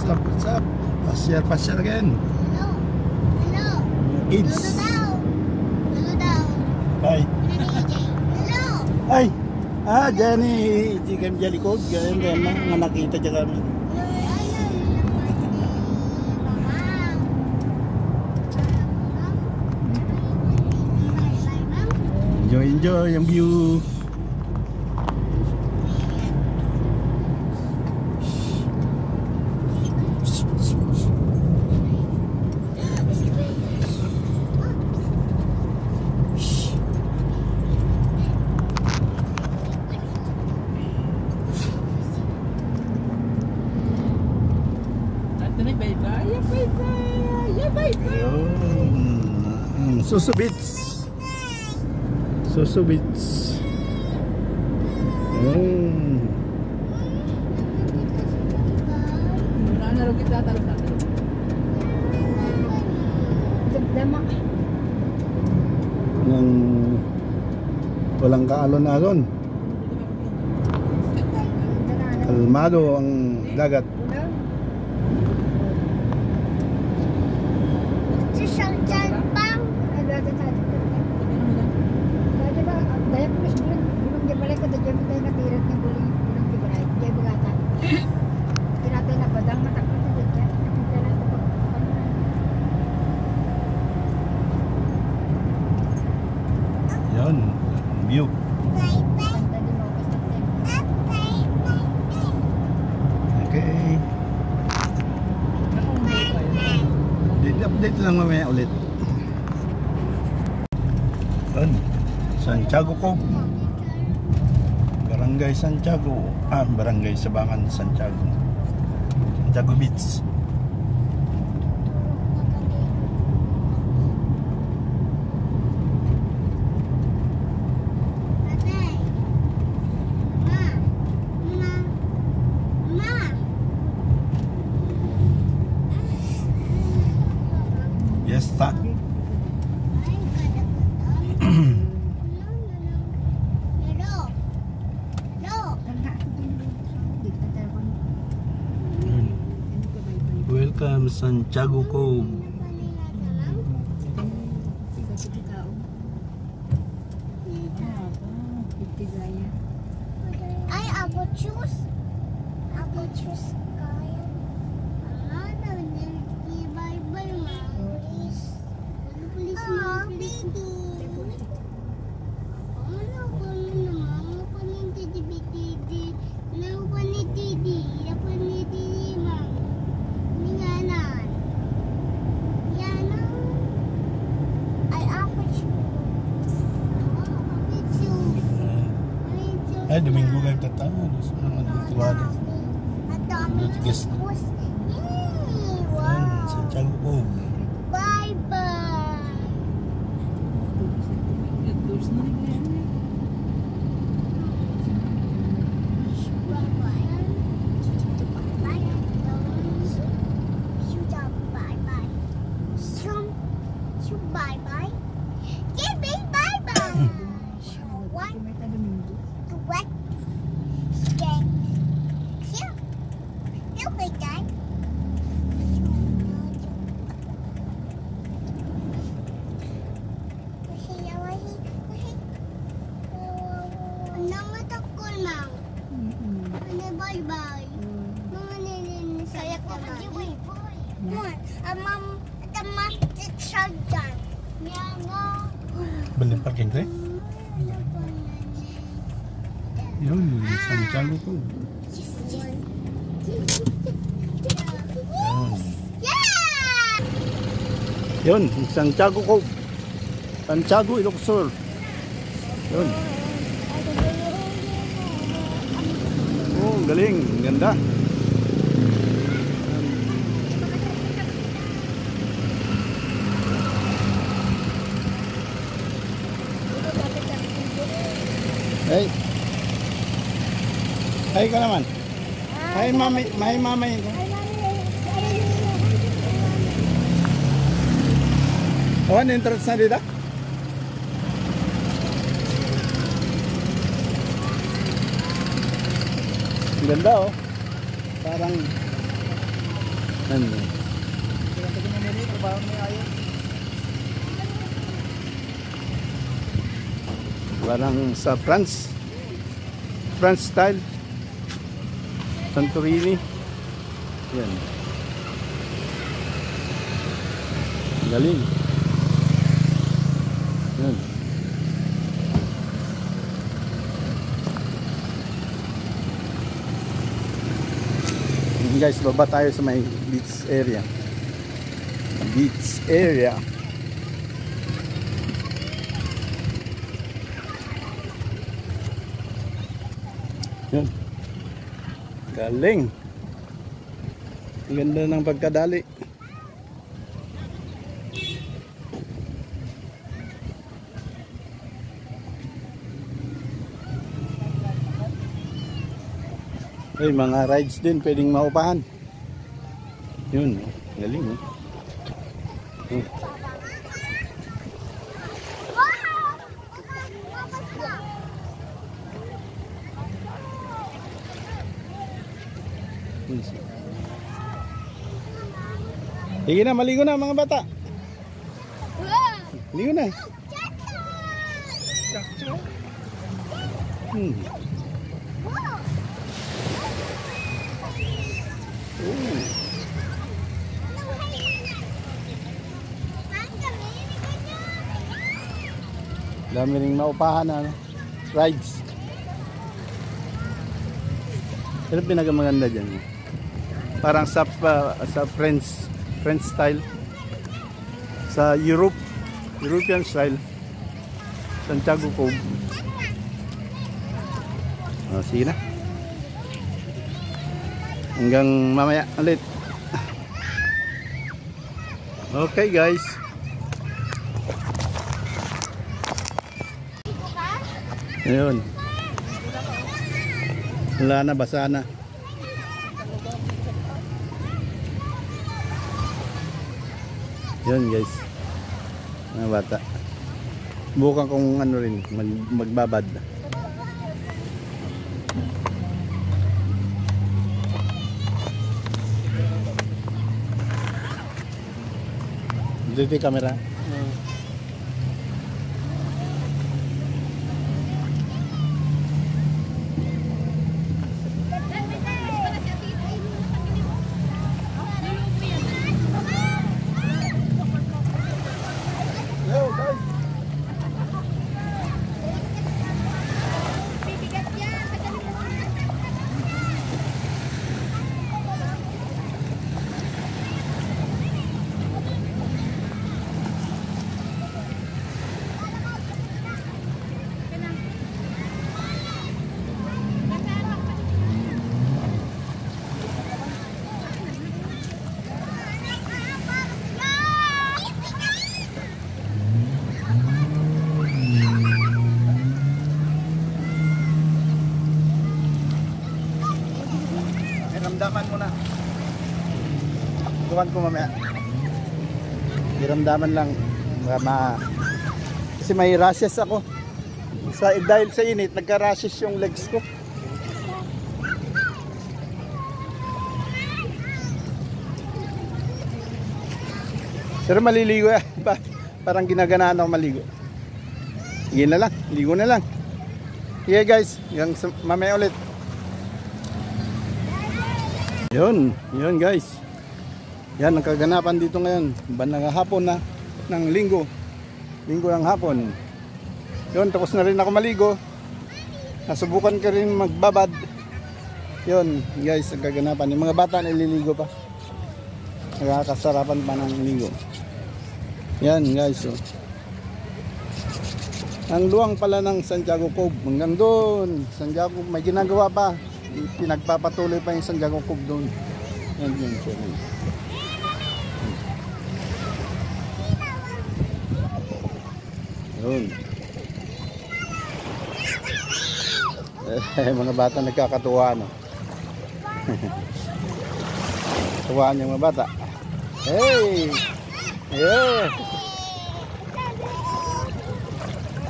up, what's up? Pasyal again. Hello. Hello. Kids. Lolo daw. Lolo daw. Hi. Hello. Ay. Dyan chicken jelly code. Ganyan nga nakita dyan kami. Enjoy ang view. Susubits. Nang walang kaalon-alon. Kalmado ang dagat. Yun, view. Okay. Update lang mamaya ulit. Yun, Santiago Cove. Barangay Santiago. Barangay Sabangan, Santiago Beach. Yes, ta. Welcome Santiago Cove. Apple juice kaya. Bye-bye, ma. Please, Ay, Domingo kayo tatama. Tuwada. Tigas na. Yan, Santiago Cove. Bye-bye. Bye-bye. Give me bye-bye. What? What? Okay. Here. Okay, Dad. Nangatakol, Mang. Bye-bye. Mga nilinis. Kaya ko ka di bye-bye. Mom, tama siya dyan. Balik parking ko eh. Yun, Santiago Cove. Yun, Santiago Cove. Santiago Ilocsur. Yun. Oh, galing, ganda. Hey. Hai ka naman. Hai mami, may mamay ko. Awan entrance na dito. Ganda oh. Parang Ano? Parang sa France style, Santorini. Yan. Galing. Yan. Guys, baba tayo sa may beach area. Beach area. Yan. Galing. Ang ganda ng pagkadali. Ay, mga rides din pwedeng maupahan. Yun, galing eh. Sige na, maligo na mga bata. Maligo na. Dami ring maupahan na rides. Pero pinakamaganda dyan, parang sa French style, sa European style, Santiago Cove. Sige na, hanggang mamaya ulit. Okay guys, ayun, wala na, basa na. Yun guys, mga bata, bukan kung ano rin magbabad. Dito yung camera. Ramdaman mo na. Tuwan ko mamaya. Diramdaman lang. Kasi may rashes ako. Dahil sa init, nagka-rashes yung legs ko. Pero maliligo yan. Parang ginaganaan ako maligo. Sige na lang. Ligo na lang. Sige guys. Hanggang mamaya ulit. Yun guys. Yan ang kaganapan dito ngayon. Bandang hapon na ng linggo ng hapon. Yun, tapos na rin ako maligo. Nasubukan ko rin magbabad. Yun guys, ang kaganapan. Yung mga bata nililigo pa. Nakakasarapan pa ng linggo. Yan guys. Ang luwang pala ng Santiago Cove. Hanggang doon. Santiago, may ginagawa pa. Pinagpapatuloy pa yung Santiago Cove doon. Yan yun. Yun. Mga bata nagkakatuwa, no? Tuwaan yung mga bata. Hey! Yeah!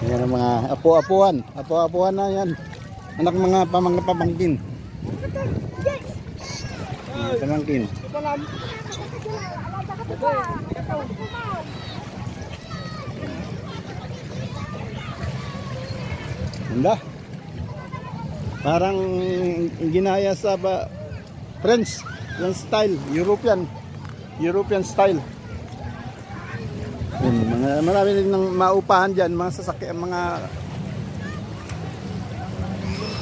Yan ang mga apo-apuan na yan. Anak mga pamangkin. Mga pamangkin. Ganda. Parang ginaya sa French, yung style, European style. Yun, marami rin ng maupahan dyan, mga sasakyan, mga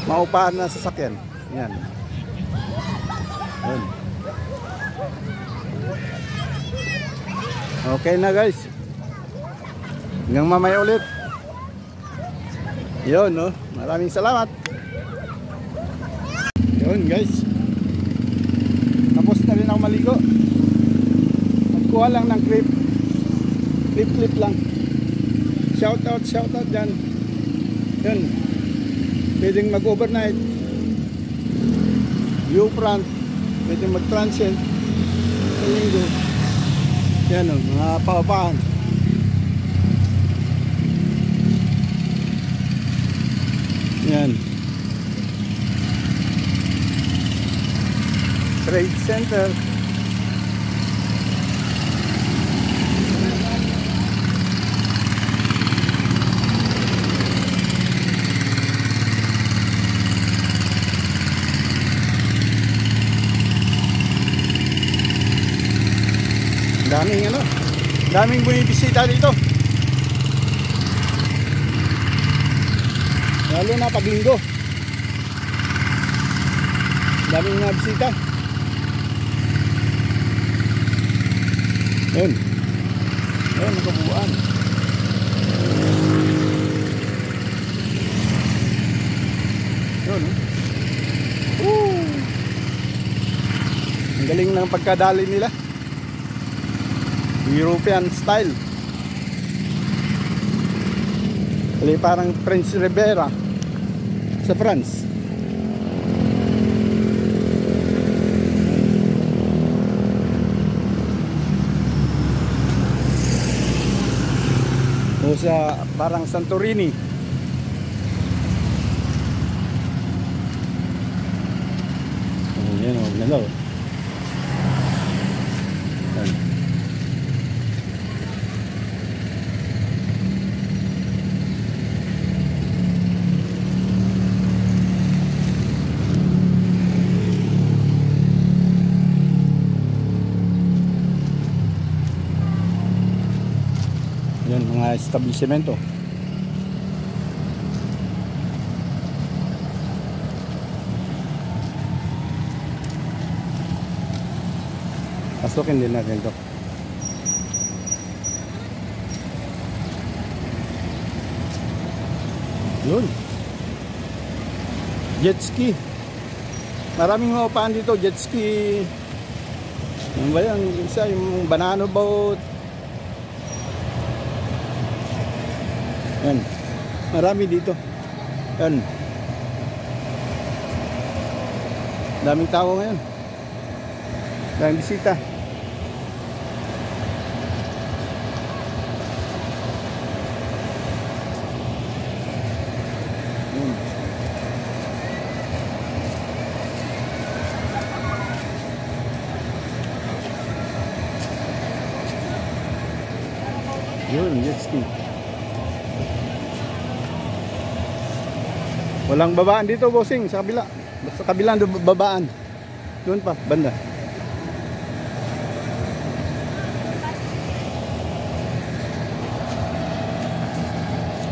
maupahan na sasakyan. Yan. Yun. Okay na guys. Hanggang mamaya ulit. Yun, no? Maraming salamat. Yun guys. Tapos na rin ako maligo. Magkuha lang ng clip lang. Shout out dyan. Yun. Pwedeng mag overnight. Viewfront. Pwedeng mag transient sa linggo. Yan o, mga paupahan. Yan. Trade Center. Daming bumibisita dito. Lalo na pag linggo. Daming mga bisita. Yun. Yun, nakabuuan. Yun. Ang galing ng pagkadali nila. European style. Parang French Riviera sa France. O sa parang Santorini. Yan o, nalaw. Yan, mga establishmento. Pasukin din natin ito. Yun. Jet ski. Maraming maupahan dito, jet ski. Yung ba yan? Isa, yung banana boat. Yan. Marami dito. Yan. Daming tao ngayon. Daming bisita. Yun, jet ski. Walang babaan dito, bossing, sa kabila. Sa kabilang babaan. Doon pa, banda.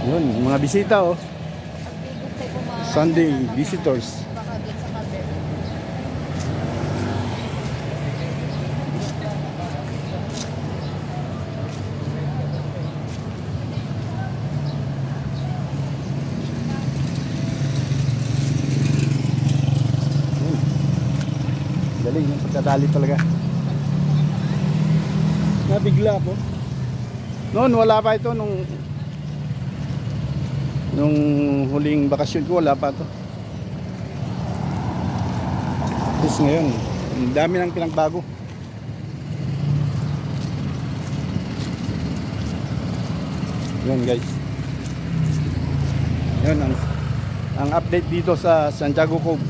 Yun, mga bisita oh. Sunday visitors. Galing yung pagkadali talaga. Nabigla po. Noon wala pa ito nung huling bakasyon ko, wala pa ito. Tapos ngayon, ang dami ng pinagbago. Yun guys. Yun ang update dito sa Santiago Cove.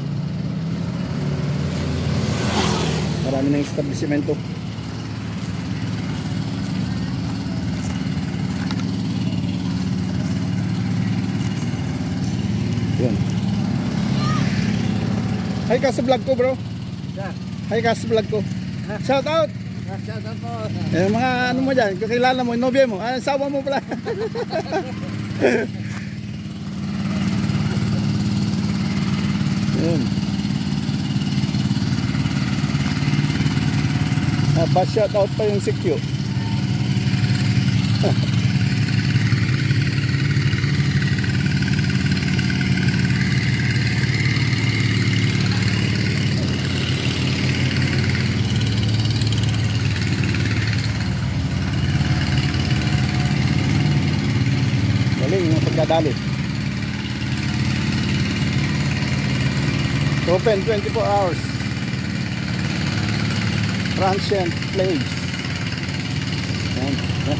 Marami ng establishmento. Yun. Hi ka sa vlog ko, bro. Hi ka sa vlog ko. Shout out. Shout out po. Mga ano mo dyan, kakilala mo, nobya mo. Sawa mo pala. Yun. Pa-shout out pa yung sikyo. Galing yung pagdadali. Open 24 hours. Transient place. Yan. Yan.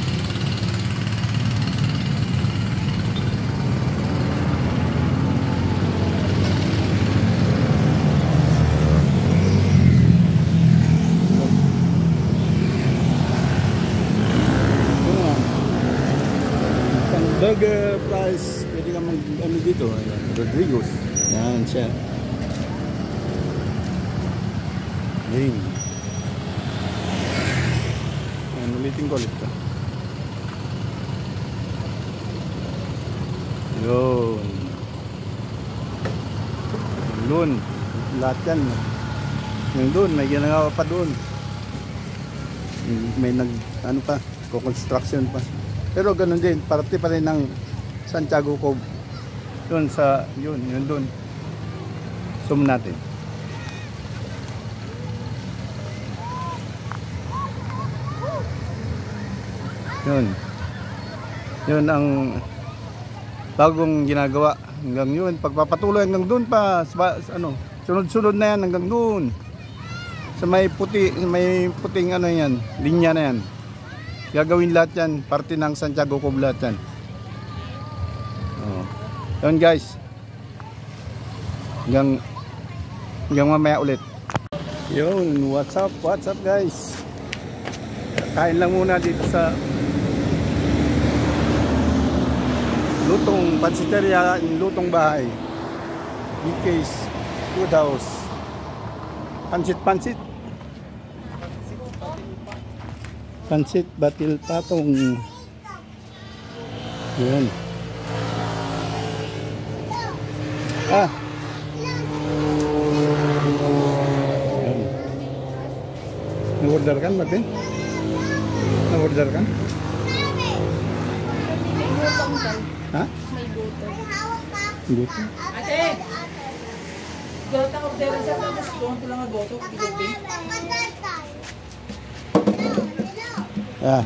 Burger price, pwede ka mag-ano dito, Rodrigo's. Yan siya. Ding. Yan, ulitin ko ulit ito. Yun. Doon. Lahat yan. Yung doon, may ginagawa pa doon. May ano pa, construction pa. Pero ganun din, parte pa rin ng Santiago Cove. Doon sa, yun doon. Zoom natin. Yun ang bagong ginagawa. Hanggang yun, pagpapatuloy hanggang doon pa, ano, sunod-sunod na yan hanggang doon. Sa may puting ano yan, linya na yan. Gagawin lahat yan, parte ng Santiago Cove lahat yan. Yun guys. Hanggang mamaya ulit. Yun, what's up guys. Kain lang muna dito sa Lutong Pansiteria, Lutong Bahay. BK's Food House. Pansit. Pansit Batil Patong. Yun. Yun. Na-order kan, Martin? Na-order kan? Ha? May buto. Buto? Ate! Galata ko orderan sa tapos doon ko lang ang boto. Pigilbing. Ah.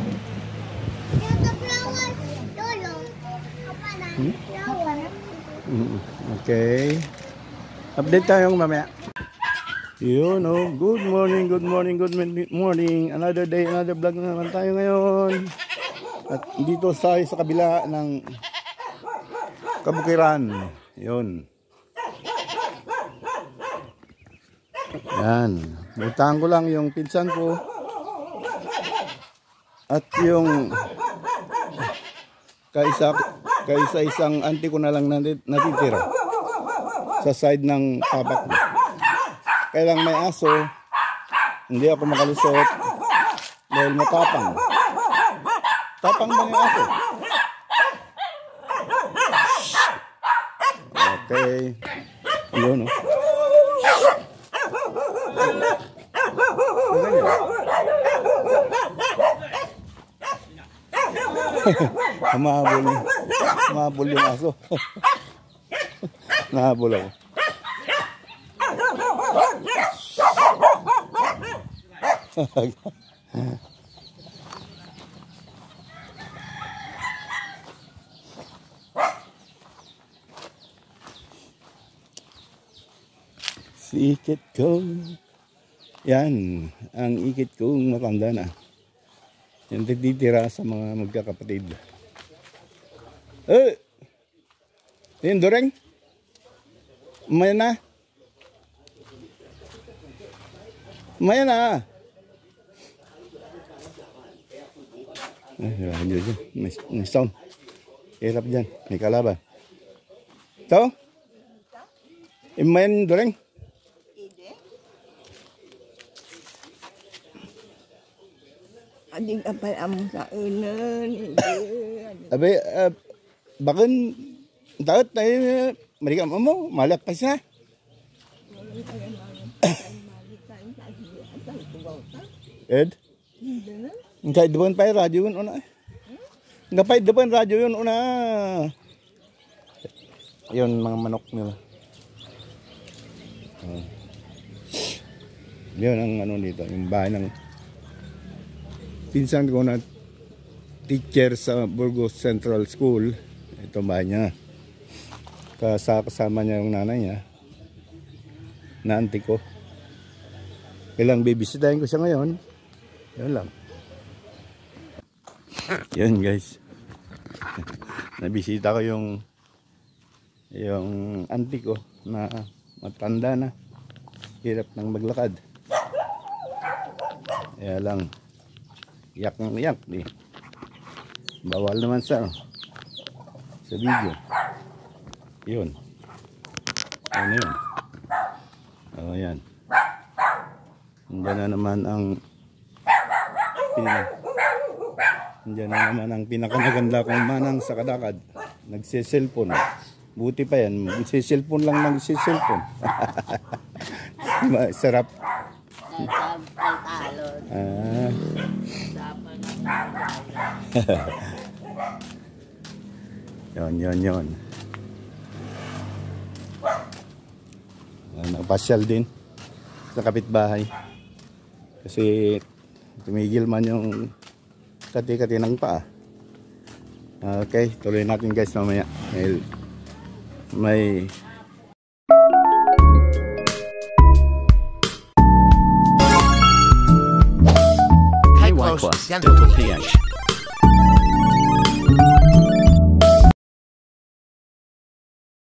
Okay. Update tayo mamaya. Yun, oh. Good morning. Another day, another vlog na naman tayo ngayon. At dito sa kabila ng Kabukiran. Yun. Yan. Butahan ko lang yung pinsan ko. At yung kaisa isang auntie ko na lang natitira sa side ng papa ko. Kaya lang may aso, hindi ako makalusot dahil matapang. Tapang ba yung aso? Okay. Yun, oh. Mahabol yung aso. Nahabol ako. Si ikit ko. Yan, ang ikit kong matanda na. Yan, nagtitira sa mga magkakapatid. Yan, Doreng. Umaya na. Maya na. Ay, radyo dyan. May sound. Hirap dyan. May kalaban. Ito? Imayan doreng? Adik apa am sa unan. Abe, bakit dapat tayo mereka mo malak pa siya? Ed? Kahit doon pa yung radyo yun una. Kahit doon radyo yun una. Yun mga manok nila. Yun ang ano dito, yung bahay ng pinsan ko na teacher sa Burgos Central School. Ito bahay niya. Kasama niya yung nanay niya na auntie ko. Kailang bibisitahin ko siya ngayon. Yun lang. Yan guys. Nabisita ko yung auntie ko na matanda na. Hirap ng maglakad. Kaya lang iyak ng iyak. Bawal naman sa video. Yun. Ano yun? O yan. Nandiyan na naman ang pinakamaganda kong manang sa kadakad. Nagsiselfon. Buti pa yan. Nagsiselfon lang nagsiselfon. Sarap. Yon. Nagpasyal din sa kapitbahay kasi tumigil man yung kati-kati ng paa. Okay, tuloy natin guys mamaya. May KY Plus Dental PH.